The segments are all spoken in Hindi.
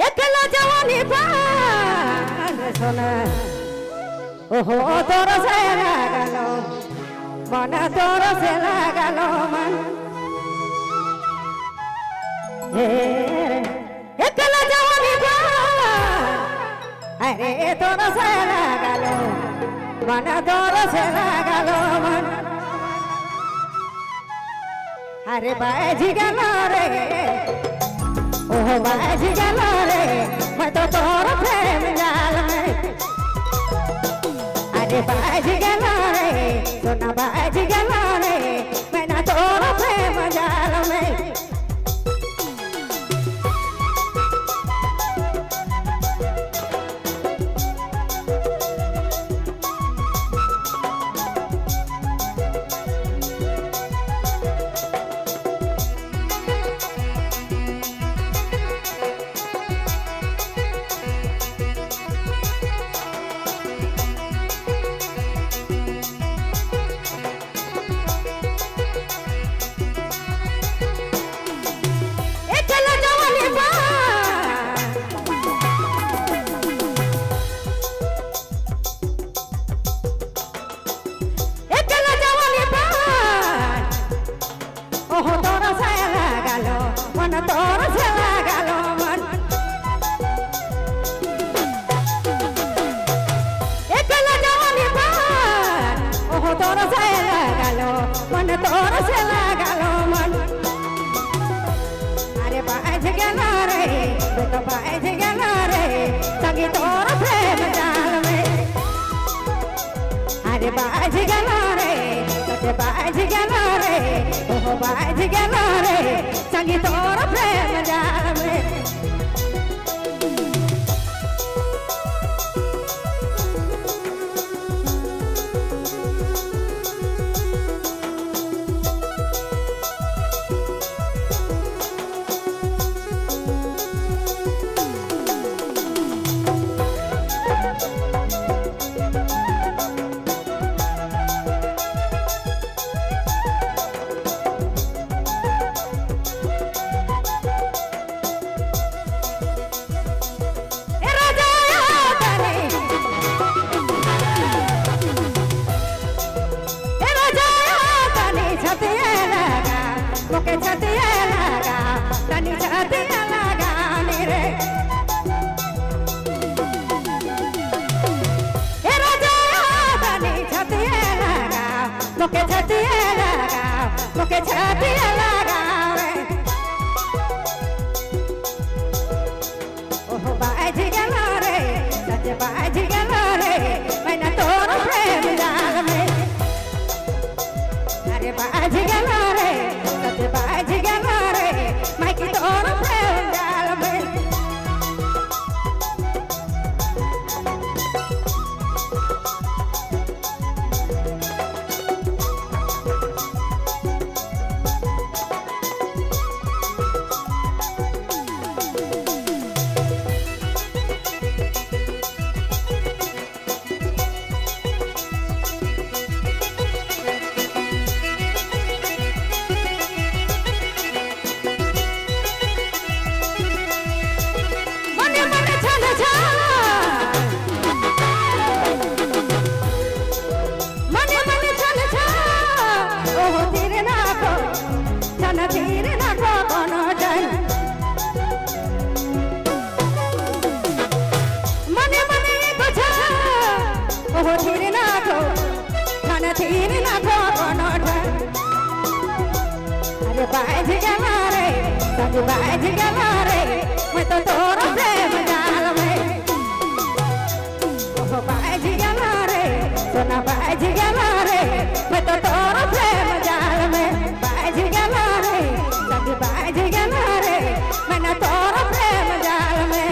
একলা জওয়ানি পান সোনা ওহো তোর সে লাগাল মন তোর সে লাগাল মন একলা জওয়ানি পান আরে তোর সে লাগাল মন তোর সে লাগাল মন अरे बाजी गलो रे ओह बाजी गलो रे मैं तो तोर प्रेम जाल में अरे बाजी गलो रे सोना बाजी गलो रे मैं ना तोर प्रेम जाल में बाज गलो रे बाज गलो रे ओह बाज गलो रे संगी तोर प्रेम जाल में मुके छतिया लगा ओह बाज गलो रे सच बाज गलो रे मैं ना तोर प्रेम जाल में अरे बाज गलो रे सच बाज गलो रे मैं की तोर प्रेम जाल में बाज गलो रे संग बाज गलो रे मैं तो तोर प्रेम जाल में ओह बाज गलो रे सोना बाज गलो रे मैं तो तोर प्रेम जाल में बाज गलो रे संग बाज गलो रे मैं ना तोर प्रेम जाल में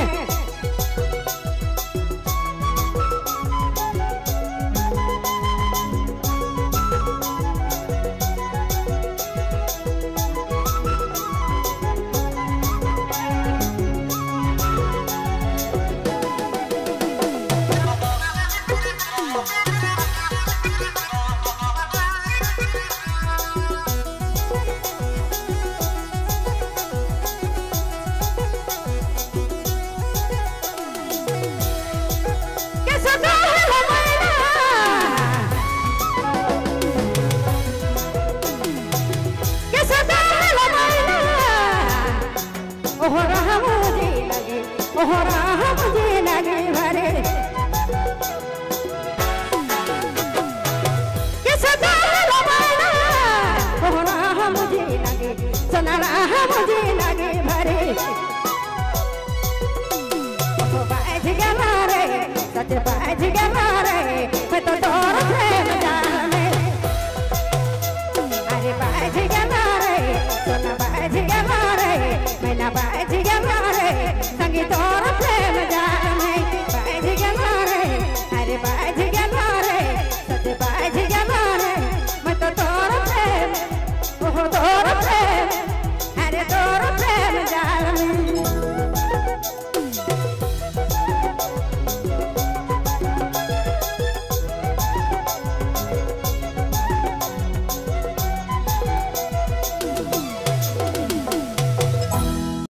तोहरा हम जिंदगी भरे तोहरा हम जिंदगी सुनला हम जिंदगी भरे बाज गला रे सच बाज गला रे मैं तो तोर प्रेम जाल में अरे बाज गला रे सुन बाज गला रे मैं ना